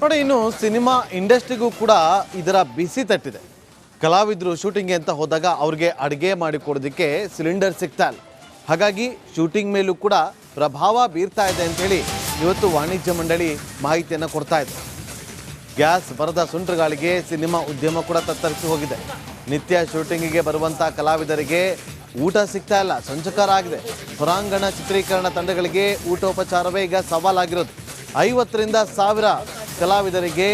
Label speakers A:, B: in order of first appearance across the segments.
A: ನೋಡಿ, ಇನ್ನು ಸಿನಿಮಾ ಇಂಡಸ್ಟ್ರಿಗೂ ಕೂಡ ಇದರ ಬಿಸಿ ತಟ್ಟಿದೆ. ಕಲಾವಿದರು ಶೂಟಿಂಗ್ಗೆ ಅಂತ ಹೋದಾಗ ಅವ್ರಿಗೆ ಅಡುಗೆ ಮಾಡಿಕೊಡೋದಕ್ಕೆ ಸಿಲಿಂಡರ್ ಸಿಗ್ತಾ ಇಲ್ಲ. ಹಾಗಾಗಿ ಶೂಟಿಂಗ್ ಮೇಲೂ ಕೂಡ ಪ್ರಭಾವ ಬೀರ್ತಾ ಇದೆ ಅಂತೇಳಿ ಇವತ್ತು ವಾಣಿಜ್ಯ ಮಂಡಳಿ ಮಾಹಿತಿಯನ್ನು ಕೊಡ್ತಾ ಇದೆ. ಗ್ಯಾಸ್ ಬರದ ಸುಂಟ್ರಗಾಳಿಗೆ ಸಿನಿಮಾ ಉದ್ಯಮ ಕೂಡ ತತ್ತರಿಸಿ ಹೋಗಿದೆ. ನಿತ್ಯ ಶೂಟಿಂಗಿಗೆ ಬರುವಂಥ ಕಲಾವಿದರಿಗೆ ಊಟ ಸಿಗ್ತಾ ಇಲ್ಲ, ಸಂಚಕಾರ ಆಗಿದೆ. ಹೊರಾಂಗಣ ಚಿತ್ರೀಕರಣ ತಂಡಗಳಿಗೆ ಊಟೋಪಚಾರವೇ ಈಗ ಸವಾಲಾಗಿರೋದು. 50ರಿಂದ 1000 ಕಲಾವಿದರಿಗೆ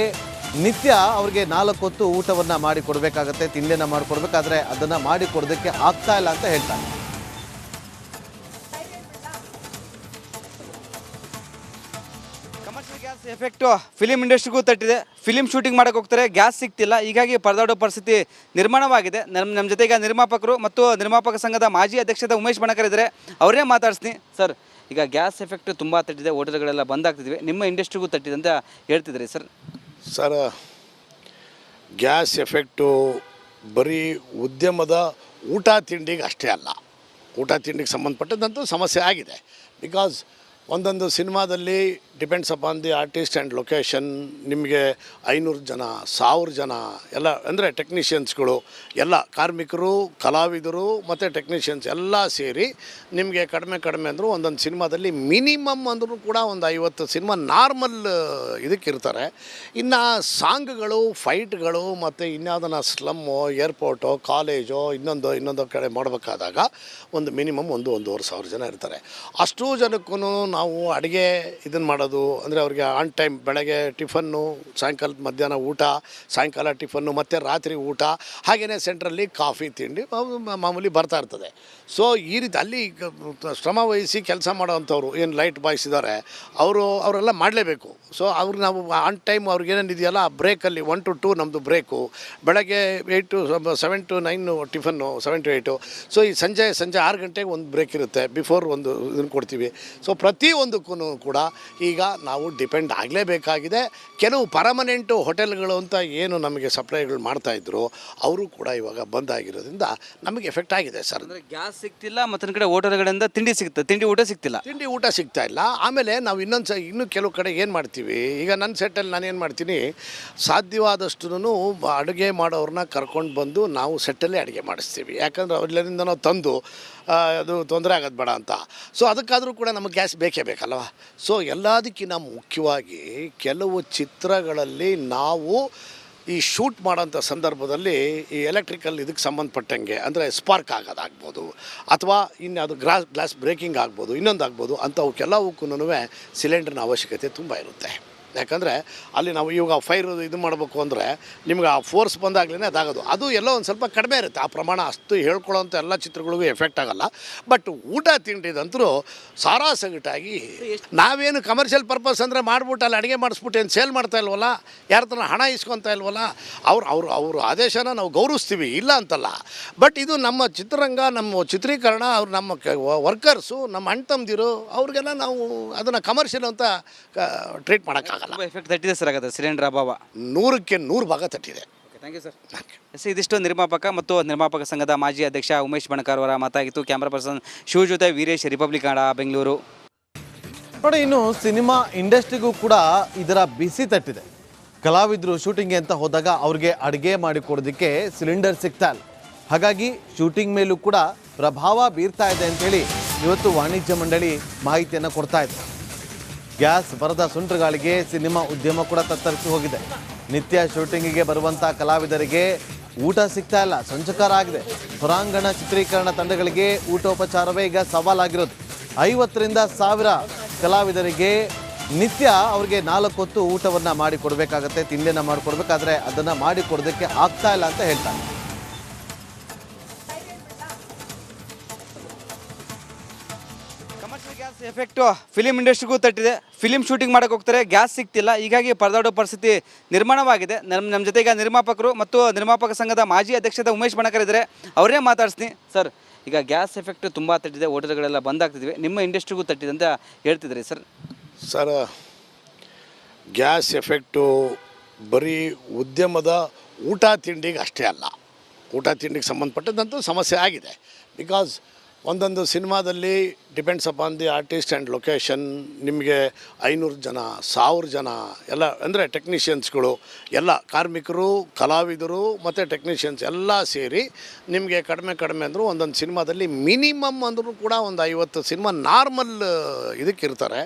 A: ನಿತ್ಯ ಅವ್ರಿಗೆ 4 ಹೊತ್ತು ಊಟವನ್ನು ಮಾಡಿಕೊಡ್ಬೇಕಾಗತ್ತೆ, ತಿಂಡಿಯನ್ನು ಮಾಡಿಕೊಡ್ಬೇಕಾದ್ರೆ ಅದನ್ನು ಮಾಡಿಕೊಡೋದಕ್ಕೆ ಆಗ್ತಾ ಇಲ್ಲ ಅಂತ ಹೇಳ್ತಾರೆ.
B: ಕಮರ್ಷಿಯಲ್ ಗ್ಯಾಸ್ ಎಫೆಕ್ಟು ಫಿಲಿಂ ಇಂಡಸ್ಟ್ರಿಗೂ ತಟ್ಟಿದೆ. ಫಿಲಿಂ ಶೂಟಿಂಗ್ ಮಾಡೋಕೆ ಹೋಗ್ತಾರೆ, ಗ್ಯಾಸ್ ಸಿಗ್ತಿಲ್ಲ. ಹೀಗಾಗಿ ಪರದಾಡೋ ಪರಿಸ್ಥಿತಿ ನಿರ್ಮಾಣವಾಗಿದೆ. ನಮ್ಮ ಜೊತೆಗೆ ನಿರ್ಮಾಪಕರು ಮತ್ತು ನಿರ್ಮಾಪಕ ಸಂಘದ ಮಾಜಿ ಅಧ್ಯಕ್ಷದ ಉಮೇಶ್ ಬಣಕರ್ ಇದ್ದಾರೆ. ಅವರೇ ಮಾತಾಡ್ಸ್ತೀನಿ. ಸರ್, ಈಗ ಗ್ಯಾಸ್ ಎಫೆಕ್ಟ್ ತುಂಬ ತಟ್ಟಿದೆ, ಹೋಟೆಲ್ಗಳೆಲ್ಲ ಬಂದ್ ಆಗ್ತಿದ್ವಿ, ನಿಮ್ಮ ಇಂಡಸ್ಟ್ರಿಗೂ ತಟ್ಟಿದೆ ಅಂತ ಹೇಳ್ತಿದ್ರಿ ಸರ್.
C: ಸರ್, ಗ್ಯಾಸ್ ಎಫೆಕ್ಟು ಬರೀ ಉದ್ಯಮದ ಊಟ ತಿಂಡಿಗೆ ಅಷ್ಟೇ ಅಲ್ಲ, ಊಟ ತಿಂಡಿಗೆ ಸಂಬಂಧಪಟ್ಟಂತೂ ಸಮಸ್ಯೆ ಆಗಿದೆ. ಬಿಕಾಸ್ ಒಂದೊಂದು ಸಿನಿಮಾದಲ್ಲಿ depends upon the artist and location ನಿಮಗೆ 500 ಜನ 1000 ಜನ ಎಲ್ಲ ಅಂದರೆ ಟೆಕ್ನಿಷಿಯನ್ಸ್ಗಳು ಎಲ್ಲ ಕಾರ್ಮಿಕರು, ಕಲಾವಿದರು ಮತ್ತು ಟೆಕ್ನಿಷಿಯನ್ಸ್ ಎಲ್ಲ ಸೇರಿ ನಿಮಗೆ ಕಡಿಮೆ ಅಂದರೂ ಒಂದೊಂದು ಸಿನಿಮಾದಲ್ಲಿ ಮಿನಿಮಮ್ ಅಂದ್ರೂ ಕೂಡ ಒಂದು 50 ಸಿನಿಮಾ ನಾರ್ಮಲ್ ಇದಕ್ಕಿರ್ತಾರೆ. ಇನ್ನು ಸಾಂಗ್ಗಳು, ಫೈಟ್ಗಳು ಮತ್ತು ಇನ್ಯಾವುದನ್ನ ಸ್ಲಮ್ಮು, ಏರ್ಪೋರ್ಟು, ಕಾಲೇಜು ಇನ್ನೊಂದು ಕಡೆ ಮಾಡಬೇಕಾದಾಗ ಒಂದು ಮಿನಿಮಮ್ 1-1.5 ಜನ ಇರ್ತಾರೆ. ಅಷ್ಟೂ ಜನಕ್ಕೂ ನಾವು ಅಡುಗೆ ಇದನ್ನು ಮಾಡೋದು ಅಂದರೆ ಅವ್ರಿಗೆ ಆನ್ ಟೈಮ್ ಬೆಳಗ್ಗೆ ಟಿಫನ್ನು, ಸಾಯಂಕಾಲದ ಮಧ್ಯಾಹ್ನ ಊಟ, ಸಾಯಂಕಾಲ ಟಿಫನ್ನು ಮತ್ತು ರಾತ್ರಿ ಊಟ, ಹಾಗೆಯೇ ಸೆಂಟ್ರಲ್ಲಿ ಕಾಫಿ ತಿಂಡಿ ಮಾಮೂಲಿ ಬರ್ತಾ ಇರ್ತದೆ. ಸೊ ಈ ರೀತಿ ಅಲ್ಲಿ ಶ್ರಮ ವಹಿಸಿ ಕೆಲಸ ಮಾಡೋವಂಥವ್ರು ಏನು ಲೈಟ್ ಬಾಯ್ಸ್ ಇದ್ದಾರೆ, ಅವರೆಲ್ಲ ಮಾಡಲೇಬೇಕು. ಸೊ ಅವ್ರಿಗೆ ನಾವು ಆನ್ ಟೈಮ್ ಅವ್ರಿಗೆ ಏನೇನಿದೆಯಲ್ಲ ಬ್ರೇಕಲ್ಲಿ 1 to 2 ನಮ್ಮದು ಬ್ರೇಕು, ಬೆಳಗ್ಗೆ 7 to 9 ಟಿಫನ್ನು, 7 to 8. ಸೊ ಈ ಸಂಜೆ 6 ಗಂಟೆಗೆ ಒಂದು ಬ್ರೇಕ್ ಇರುತ್ತೆ, ಬಿಫೋರ್ ಒಂದು ಇದನ್ನು ಕೊಡ್ತೀವಿ. ಸೊ ಪ್ರತಿಯೊಂದಕ್ಕೂ ಕೂಡ ಈಗ ನಾವು ಡಿಪೆಂಡ್ ಆಗಲೇಬೇಕಾಗಿದೆ. ಕೆಲವು ಪರ್ಮನೆಂಟು ಹೋಟೆಲ್ಗಳು ಅಂತ ಏನು ನಮಗೆ ಸಪ್ಲೈಗಳು ಮಾಡ್ತಾಯಿದ್ರು ಅವರು ಕೂಡ ಇವಾಗ ಬಂದಾಗಿರೋದ್ರಿಂದ ನಮಗೆ ಎಫೆಕ್ಟ್ ಆಗಿದೆ ಸರ್.
B: ಅಂದರೆ ಗ್ಯಾಸ್ ಸಿಗ್ತಿಲ್ಲ, ಮತ್ತೊಂದು ಕಡೆ ಹೋಟೆಲ್ಗಳಿಂದ ತಿಂಡಿ ಊಟ ಸಿಗ್ತಿಲ್ಲ.
C: ತಿಂಡಿ ಊಟ ಸಿಗ್ತಾ ಇಲ್ಲ. ಆಮೇಲೆ ನಾವು ಇನ್ನೂ ಕೆಲವು ಕಡೆ ಏನು ಮಾಡ್ತೀವಿ, ಈಗ ನನ್ನ ಸೆಟ್ಟಲ್ಲಿ ನಾನು ಏನು ಮಾಡ್ತೀನಿ, ಸಾಧ್ಯವಾದಷ್ಟು ಅಡುಗೆ ಮಾಡೋರನ್ನ ಕರ್ಕೊಂಡು ಬಂದು ನಾವು ಸೆಟ್ಟಲ್ಲೇ ಅಡುಗೆ ಮಾಡಿಸ್ತೀವಿ. ಯಾಕಂದರೆ ಅವ್ರಿಂದ ನಾವು ತಂದು ಅದು ತೊಂದರೆ ಆಗೋದು ಬೇಡ ಅಂತ. ಸೊ ಅದಕ್ಕಾದರೂ ಕೂಡ ನಮಗೆ ಗ್ಯಾಸ್ ಬೇಕೇ ಬೇಕಲ್ವ. ಸೊ ಎಲ್ಲದಕ್ಕಿಂತ ಮುಖ್ಯವಾಗಿ ಕೆಲವು ಚಿತ್ರಗಳಲ್ಲಿ ನಾವು ಈ ಶೂಟ್ ಮಾಡೋಂಥ ಸಂದರ್ಭದಲ್ಲಿ ಈ ಎಲೆಕ್ಟ್ರಿಕಲ್ ಇದಕ್ಕೆ ಸಂಬಂಧಪಟ್ಟಂಗೆ ಅಂದರೆ ಸ್ಪಾರ್ಕ್ ಆಗೋದಾಗ್ಬೋದು, ಅಥವಾ ಇನ್ಯಾವುದು ಗ್ಲಾಸ್ ಬ್ರೇಕಿಂಗ್ ಆಗ್ಬೋದು, ಇನ್ನೊಂದು ಆಗ್ಬೋದು. ಅಂಥವಕ್ಕೆಲ್ಲವಕ್ಕೂ ಸಿಲಿಂಡರ್ನ ಅವಶ್ಯಕತೆ ತುಂಬ ಇರುತ್ತೆ. ಯಾಕಂದರೆ ಅಲ್ಲಿ ನಾವು ಇವಾಗ ಫೈರ್ ಇದು ಮಾಡಬೇಕು ಅಂದರೆ ನಿಮ್ಗೆ ಆ ಫೋರ್ಸ್ ಬಂದಾಗಲೇ ಅದಾಗೋದು. ಅದು ಎಲ್ಲೋ ಒಂದು ಸ್ವಲ್ಪ ಕಡಿಮೆ ಇರುತ್ತೆ, ಆ ಪ್ರಮಾಣ ಅಷ್ಟು ಹೇಳ್ಕೊಳ್ಳೋಂಥ ಎಲ್ಲ ಚಿತ್ರಗಳಿಗೂ ಎಫೆಕ್ಟ್ ಆಗೋಲ್ಲ. ಬಟ್ ಊಟ ತಿಂಡಿದಂತರೂ ಸಾರಾಸಗಟಾಗಿ ನಾವೇನು ಕಮರ್ಷಿಯಲ್ ಪರ್ಪಸ್ ಅಂದರೆ ಮಾಡ್ಬಿಟ್ಟು ಅಲ್ಲಿ ಅಡುಗೆ ಮಾಡಿಸ್ಬಿಟ್ಟು ಏನು ಸೇಲ್ ಮಾಡ್ತಾ ಇಲ್ವಲ್ಲ, ಯಾರ ಹತ್ರ ಹಣ ಇಸ್ಕೊತಾ ಇಲ್ವಲ್ಲ, ಅವ್ರ ಆದೇಶನ ನಾವು ಗೌರವಿಸ್ತೀವಿ, ಇಲ್ಲ ಅಂತಲ್ಲ. ಬಟ್ ಇದು ನಮ್ಮ ಚಿತ್ರರಂಗ, ನಮ್ಮ ಚಿತ್ರೀಕರಣ, ಅವ್ರು ನಮ್ಮ ವರ್ಕರ್ಸು, ನಮ್ಮ ಅಣ್ಣ ತಮ್ಮದಿರು, ಅವ್ರಿಗೆಲ್ಲ ನಾವು ಅದನ್ನು ಕಮರ್ಷಿಯಲ್ ಅಂತ ಟ್ರೀಟ್ ಮಾಡೋಕ್ಕಾಗಲ್ಲ.
B: ಎಫೆಕ್ಟ್ ತಟ್ಟಿದೆ ಸರ್. ಆಗುತ್ತೆ ಸಿಲಿಂಡರ್ ಅಭಾವ
C: 100ಕ್ಕೆ 100 ಭಾಗ ತಟ್ಟಿದೆ.
B: Thank you sir. ಇದಿಷ್ಟು ನಿರ್ಮಾಪಕ ಮತ್ತು ನಿರ್ಮಾಪಕ ಸಂಘದ ಮಾಜಿ ಅಧ್ಯಕ್ಷ ಉಮೇಶ್ ಬಣಕಾರ್ ಅವರ ಮಾತಾಗಿತ್ತು. ಕ್ಯಾಮ್ರಾ ಪರ್ಸನ್ ಶಿವ ಜೊತೆ ವೀರೇಶ್, ರಿಪಬ್ಲಿಕ್ ಕನ್ನಡ, ಬೆಂಗಳೂರು.
A: ನೋಡಿ, ಇನ್ನು ಸಿನಿಮಾ ಇಂಡಸ್ಟ್ರಿಗೂ ಕೂಡ ಇದರ ಬಿಸಿ ತಟ್ಟಿದೆ. ಕಲಾವಿದರು ಶೂಟಿಂಗ್ಗೆ ಅಂತ ಹೋದಾಗ ಅವ್ರಿಗೆ ಅಡುಗೆ ಮಾಡಿಕೊಡೋದಕ್ಕೆ ಸಿಲಿಂಡರ್ ಸಿಗ್ತಾ ಇಲ್ಲ. ಹಾಗಾಗಿ ಶೂಟಿಂಗ್ ಮೇಲೂ ಕೂಡ ಪ್ರಭಾವ ಬೀರ್ತಾ ಇದೆ ಅಂತೇಳಿ ಇವತ್ತು ವಾಣಿಜ್ಯ ಮಂಡಳಿ ಮಾಹಿತಿಯನ್ನು ಕೊಡ್ತಾ ಇದೆ. ಗ್ಯಾಸ್ ಬರದ ಸುಂಟ್ರಗಾಳಿಗೆ ಸಿನಿಮಾ ಉದ್ಯಮ ಕೂಡ ತತ್ತರಿಸಿ ಹೋಗಿದೆ. ನಿತ್ಯ ಶೂಟಿಂಗಿಗೆ ಬರುವಂಥ ಕಲಾವಿದರಿಗೆ ಊಟ ಸಿಗ್ತಾ ಇಲ್ಲ, ಸಂಚಕಾರ ಆಗಿದೆ. ಹೊರಾಂಗಣ ಚಿತ್ರೀಕರಣ ತಂಡಗಳಿಗೆ ಊಟೋಪಚಾರವೇ ಈಗ ಸವಾಲಾಗಿರೋದು. 50ರಿಂದ 1000 ಕಲಾವಿದರಿಗೆ ನಿತ್ಯ ಅವ್ರಿಗೆ 4 ಹೊತ್ತು ಊಟವನ್ನು ಮಾಡಿಕೊಡ್ಬೇಕಾಗತ್ತೆ, ತಿಂಡಿಯನ್ನು ಮಾಡಿಕೊಡ್ಬೇಕಾದ್ರೆ ಅದನ್ನು ಮಾಡಿಕೊಡೋದಕ್ಕೆ ಆಗ್ತಾ ಇಲ್ಲ ಅಂತ ಹೇಳ್ತಾರೆ.
B: ಕಮರ್ಷಿಯಲ್ ಗ್ಯಾಸ್ ಎಫೆಕ್ಟು ಫಿಲಿಂ ಇಂಡಸ್ಟ್ರಿಗೂ ತಟ್ಟಿದೆ. ಫಿಲಿಂ ಶೂಟಿಂಗ್ ಮಾಡೋಕೆ ಹೋಗ್ತಾರೆ, ಗ್ಯಾಸ್ ಸಿಗ್ತಿಲ್ಲ. ಹೀಗಾಗಿ ಪರದಾಡೋ ಪರಿಸ್ಥಿತಿ ನಿರ್ಮಾಣವಾಗಿದೆ. ನಮ್ಮ ಜೊತೆಗೆ ನಿರ್ಮಾಪಕರು ಮತ್ತು ನಿರ್ಮಾಪಕ ಸಂಘದ ಮಾಜಿ ಅಧ್ಯಕ್ಷದ ಉಮೇಶ್ ಬಣಕರ್ ಇದ್ದಾರೆ. ಅವರೇ ಮಾತಾಡ್ಸ್ತೀನಿ. ಸರ್, ಈಗ ಗ್ಯಾಸ್ ಎಫೆಕ್ಟ್ ತುಂಬ ತಟ್ಟಿದೆ, ಹೋಟೆಲ್ಗಳೆಲ್ಲ ಬಂದ್ ಆಗ್ತಿದ್ವಿ, ನಿಮ್ಮ ಇಂಡಸ್ಟ್ರಿಗೂ ತಟ್ಟಿದೆ ಅಂತ ಹೇಳ್ತಿದ್ರಿ ಸರ್.
C: ಸರ್, ಗ್ಯಾಸ್ ಎಫೆಕ್ಟು ಬರೀ ಉದ್ಯಮದ ಊಟ ತಿಂಡಿಗೆ ಅಷ್ಟೇ ಅಲ್ಲ, ಊಟ ತಿಂಡಿಗೆ ಸಂಬಂಧಪಟ್ಟಂತೂ ಸಮಸ್ಯೆ ಆಗಿದೆ. ಬಿಕಾಸ್ ಒಂದೊಂದು ಸಿನಿಮಾದಲ್ಲಿ depends upon the artist and location ನಿಮಗೆ 500 ಜನ 1000 ಜನ ಎಲ್ಲ ಅಂದರೆ ಟೆಕ್ನಿಷಿಯನ್ಸ್ಗಳು ಎಲ್ಲ ಕಾರ್ಮಿಕರು ಕಲಾವಿದರು ಮತ್ತು ಟೆಕ್ನಿಷಿಯನ್ಸ್ ಎಲ್ಲ ಸೇರಿ ನಿಮಗೆ ಕಡಿಮೆ ಅಂದರೂ ಒಂದೊಂದು ಸಿನಿಮಾದಲ್ಲಿ ಮಿನಿಮಮ್ ಅಂದರೂ ಕೂಡ ಒಂದು 50 ಸಿನಿಮಾ ನಾರ್ಮಲ್ ಇದಕ್ಕಿರ್ತಾರೆ.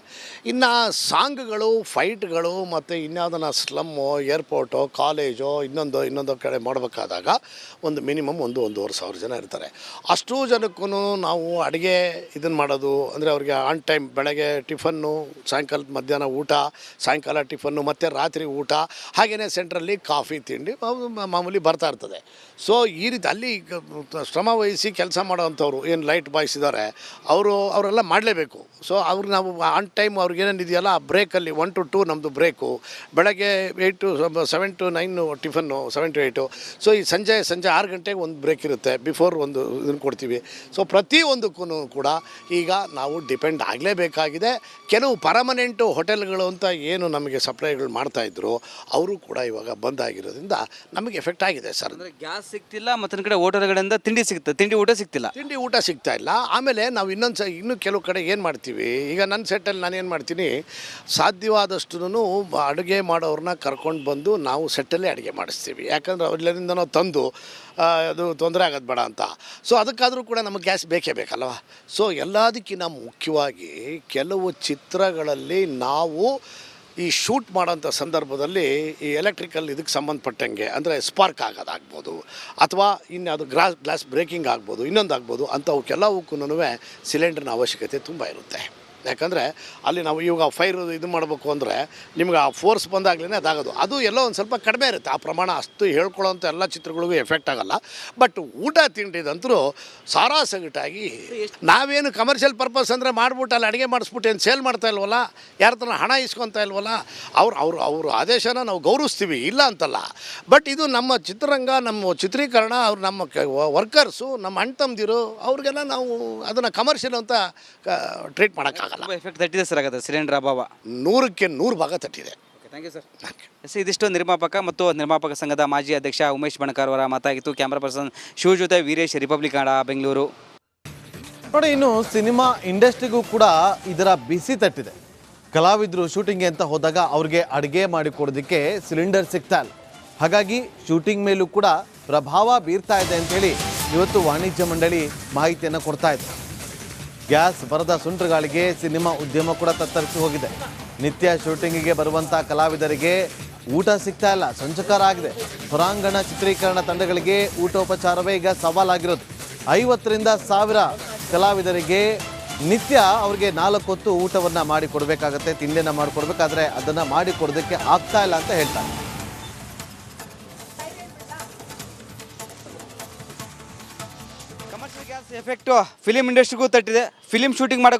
C: ಇನ್ನು ಸಾಂಗ್ಗಳು ಫೈಟ್ಗಳು ಮತ್ತು ಇನ್ಯಾವುದನ್ನ ಸ್ಲಮ್ಮು ಏರ್ಪೋರ್ಟು ಕಾಲೇಜು ಇನ್ನೊಂದು ಕಡೆ ಮಾಡಬೇಕಾದಾಗ ಒಂದು ಮಿನಿಮಮ್ 1,500 ಜನ ಇರ್ತಾರೆ. ಅಷ್ಟೂ ಜನಕ್ಕೂ ನಾವು ಅಡುಗೆ ಇದನ್ನು ಮಾಡೋದು ಅಂದರೆ ಅವ್ರಿಗೆ ಆನ್ ಟೈಮ್ ಬೆಳಗ್ಗೆ ಟಿಫನ್ನು, ಸಾಯಂಕಾಲ ಮಧ್ಯಾಹ್ನ ಊಟ, ಸಾಯಂಕಾಲ ಟಿಫನ್ನು ಮತ್ತು ರಾತ್ರಿ ಊಟ, ಹಾಗೆಯೇ ಸೆಂಟ್ರಲ್ಲಿ ಕಾಫಿ ತಿಂಡಿ ಮಾಮೂಲಿ ಬರ್ತಾ ಇರ್ತದೆ. ಸೊ ಈ ರೀತಿ ಅಲ್ಲಿ ಶ್ರಮ ವಹಿಸಿ ಕೆಲಸ ಮಾಡೋವಂಥವ್ರು ಏನು ಲೈಟ್ ಬಾಯ್ಸ್ ಇದ್ದಾರೆ ಅವರೆಲ್ಲ ಮಾಡಲೇಬೇಕು. ಸೊ ಅವ್ರಿಗೆ ನಾವು ಆನ್ ಟೈಮ್ ಅವ್ರಿಗೇನೇನಿದೆಯಲ್ಲ ಆ ಬ್ರೇಕಲ್ಲಿ 1 to 2 ನಮ್ಮದು ಬ್ರೇಕು, ಬೆಳಗ್ಗೆ 7 to 9 ಟಿಫನ್ನು, 7 to 8. ಸೊ ಈ ಸಂಜೆ 6 ಗಂಟೆಗೆ ಒಂದು ಬ್ರೇಕ್ ಇರುತ್ತೆ, ಬಿಫೋರ್ ಒಂದು ಇದನ್ನು ಕೊಡ್ತೀವಿ. ಸೊ ಪ್ರತಿಯೊಂದಕ್ಕೂ ಕೂಡ ಈಗ ನಾವು ಡಿಪೆಂಡ್ ಆಗಲೇಬೇಕಾಗಿದೆ. ಕೆಲವು ಪರ್ಮನೆಂಟು ಹೋಟೆಲ್ಗಳು ಅಂತ ಏನು ನಮಗೆ ಸಪ್ಲೈಗಳು ಮಾಡ್ತಾಯಿದ್ರು ಅವರು ಕೂಡ ಇವಾಗ ಬಂದ್ ಆಗಿರೋದ್ರಿಂದ ನಮಗೆ ಎಫೆಕ್ಟ್ ಆಗಿದೆ ಸರ್.
B: ಅಂದರೆ ಗ್ಯಾಸ್ ಸಿಗ್ತಿಲ್ಲ, ಮತ್ತೊಂದು ಕಡೆ ಹೋಟೆಲ್ಗಳಿಂದ ತಿಂಡಿ ಊಟ ಸಿಗ್ತಾ ಇಲ್ಲ. ಆಮೇಲೆ ನಾವು ಇನ್ನೂ ಕೆಲವು ಕಡೆ ಏನು ಮಾಡ್ತೀವಿ, ಈಗ ನನ್ನ ಸೆಟ್ಟಲ್ಲಿ ನಾನು ಏನು ಮಾಡ್ತೀನಿ, ಸಾಧ್ಯವಾದಷ್ಟು ಅಡುಗೆ ಮಾಡೋರನ್ನ ಕರ್ಕೊಂಡು ಬಂದು ನಾವು ಸೆಟ್ಟಲ್ಲೇ ಅಡುಗೆ ಮಾಡಿಸ್ತೀವಿ. ಯಾಕಂದ್ರೆ ಅವರೆಲ್ಲರಿಂದನೋ ತಂದು ಅದು ತೊಂದರೆ ಆಗೋದು ಬೇಡ ಅಂತ. ಸೊ ಅದಕ್ಕಾದರೂ ಕೂಡ ನಮಗೆ ಗ್ಯಾಸ್ ಬೇಕಲ್ವ. ಸೊ ಎಲ್ಲದಕ್ಕಿಂತ ಮುಖ್ಯವಾಗಿ ಕೆಲವು ಚಿತ್ರಗಳಲ್ಲಿ ನಾವು ಈ ಶೂಟ್ ಮಾಡೋಂಥ ಸಂದರ್ಭದಲ್ಲಿ ಈ ಎಲೆಕ್ಟ್ರಿಕಲ್ ಇದಕ್ಕೆ ಸಂಬಂಧಪಟ್ಟಂಗೆ ಅಂದರೆ ಸ್ಪಾರ್ಕ್ ಆಗೋದಾಗ್ಬೋದು ಅಥವಾ ಇನ್ಯಾವುದು ಗ್ಲಾಸ್ ಬ್ರೇಕಿಂಗ್ ಆಗ್ಬೋದು, ಇನ್ನೊಂದಾಗ್ಬೋದು, ಅಂಥವಕ್ಕೆಲ್ಲವಕ್ಕೂ ಸಿಲಿಂಡರ್ನ ಅವಶ್ಯಕತೆ ತುಂಬ ಇರುತ್ತೆ. ಯಾಕಂದರೆ ಅಲ್ಲಿ ನಾವು ಇವಾಗ ಫೈರ್ ಇದು ಮಾಡಬೇಕು ಅಂದರೆ ನಿಮ್ಗೆ ಆ ಫೋರ್ಸ್ ಬಂದಾಗಲೇ ಅದಾಗೋದು. ಅದು ಎಲ್ಲೋ ಒಂದು ಸ್ವಲ್ಪ ಕಡಿಮೆ ಇರುತ್ತೆ, ಆ ಪ್ರಮಾಣ ಅಷ್ಟು ಹೇಳ್ಕೊಳ್ಳೋಂಥ ಎಲ್ಲ ಚಿತ್ರಗಳಿಗೂ ಎಫೆಕ್ಟ್ ಆಗೋಲ್ಲ. ಬಟ್ ಊಟ ತಿಂಡಿದಂತರೂ ಸಾರಾಸಗಟಾಗಿ ನಾವೇನು ಕಮರ್ಷಿಯಲ್ ಪರ್ಪಸ್ ಅಂದರೆ ಮಾಡ್ಬಿಟ್ಟು ಅಲ್ಲಿ ಅಡುಗೆ ಮಾಡಿಸ್ಬಿಟ್ಟು ಏನು ಸೇಲ್ ಮಾಡ್ತಾ ಇಲ್ವಲ್ಲ, ಯಾರ ಹತ್ರ ಹಣ ಇಸ್ಕೊತಾ ಇಲ್ವಲ್ಲ, ಅವ್ರ ಆದೇಶನ ನಾವು ಗೌರವಿಸ್ತೀವಿ, ಇಲ್ಲ ಅಂತಲ್ಲ. ಬಟ್ ಇದು ನಮ್ಮ ಚಿತ್ರರಂಗ, ನಮ್ಮ ಚಿತ್ರೀಕರಣ, ಅವ್ರು ನಮ್ಮ ವರ್ಕರ್ಸು, ನಮ್ಮ ಅಣ್ಣ ತಮ್ಮದಿರು, ಅವ್ರಿಗೆಲ್ಲ ನಾವು ಅದನ್ನು ಕಮರ್ಷಿಯಲ್ ಅಂತ ಟ್ರೀಟ್ ಮಾಡೋಕ್ಕಾಗಲ್ಲ. ಎಫೆಕ್ಟ್ ತಟ್ಟಿದೆ ಸರ್, ಆಗುತ್ತೆ ಸಿಲಿಂಡರ್ ಅಭಾವ
C: 100ಕ್ಕೆ 100 ಭಾಗ ತಟ್ಟಿದೆ.
B: Thank you sir. ಇದಿಷ್ಟು ನಿರ್ಮಾಪಕ ಮತ್ತು ನಿರ್ಮಾಪಕ ಸಂಘದ ಮಾಜಿ ಅಧ್ಯಕ್ಷ ಉಮೇಶ್ ಬಣಕಾರ್ ಅವರ ಮಾತಾಗಿತ್ತು. ಕ್ಯಾಮ್ರಾ ಪರ್ಸನ್ ಶಿವ ಜೊತೆ ವೀರೇಶ್, ರಿಪಬ್ಲಿಕ್ ಕನ್ನಡ, ಬೆಂಗಳೂರು.
A: ನೋಡಿ, ಇನ್ನು ಸಿನಿಮಾ ಇಂಡಸ್ಟ್ರಿಗೂ ಕೂಡ ಇದರ ಬಿಸಿ ತಟ್ಟಿದೆ. ಕಲಾವಿದರು ಶೂಟಿಂಗ್ಗೆ ಅಂತ ಹೋದಾಗ ಅವ್ರಿಗೆ ಅಡುಗೆ ಮಾಡಿಕೊಡೋದಕ್ಕೆ ಸಿಲಿಂಡರ್ ಸಿಗ್ತಾ ಇಲ್ಲ. ಹಾಗಾಗಿ ಶೂಟಿಂಗ್ ಮೇಲೂ ಕೂಡ ಪ್ರಭಾವ ಬೀರ್ತಾ ಇದೆ ಅಂಥೇಳಿ ಇವತ್ತು ವಾಣಿಜ್ಯ ಮಂಡಳಿ ಮಾಹಿತಿಯನ್ನು ಕೊಡ್ತಾ ಇದೆ. ಗ್ಯಾಸ್ ಬರದ ಸುಂಟ್ರಗಾಳಿಗೆ ಸಿನಿಮಾ ಉದ್ಯಮ ಕೂಡ ತತ್ತರಿಸಿ ಹೋಗಿದೆ. ನಿತ್ಯ ಶೂಟಿಂಗಿಗೆ ಬರುವಂಥ ಕಲಾವಿದರಿಗೆ ಊಟ ಸಿಗ್ತಾ ಇಲ್ಲ, ಸಂಚಕಾರ ಆಗಿದೆ. ಹೊರಾಂಗಣ ಚಿತ್ರೀಕರಣ ತಂಡಗಳಿಗೆ ಊಟೋಪಚಾರವೇ ಈಗ ಸವಾಲಾಗಿರೋದು. 50ರಿಂದ 1000 ಕಲಾವಿದರಿಗೆ ನಿತ್ಯ ಅವ್ರಿಗೆ 4 ಹೊತ್ತು ಊಟವನ್ನು ಮಾಡಿಕೊಡ್ಬೇಕಾಗತ್ತೆ, ತಿಂಡಿಯನ್ನು ಮಾಡಿಕೊಡ್ಬೇಕಾದ್ರೆ ಅದನ್ನು ಮಾಡಿಕೊಡೋದಕ್ಕೆ ಆಗ್ತಾ ಇಲ್ಲ ಅಂತ ಹೇಳ್ತಾರೆ.
B: ಕಮರ್ಷಿಯಲ್ ಗ್ಯಾಸ್ ಎಫೆಕ್ಟು ಫಿಲಿಂ ಇಂಡಸ್ಟ್ರಿಗೂ ತಟ್ಟಿದೆ. ಫಿಲಿಂ ಶೂಟಿಂಗ್ ಮಾಡೋಕೆ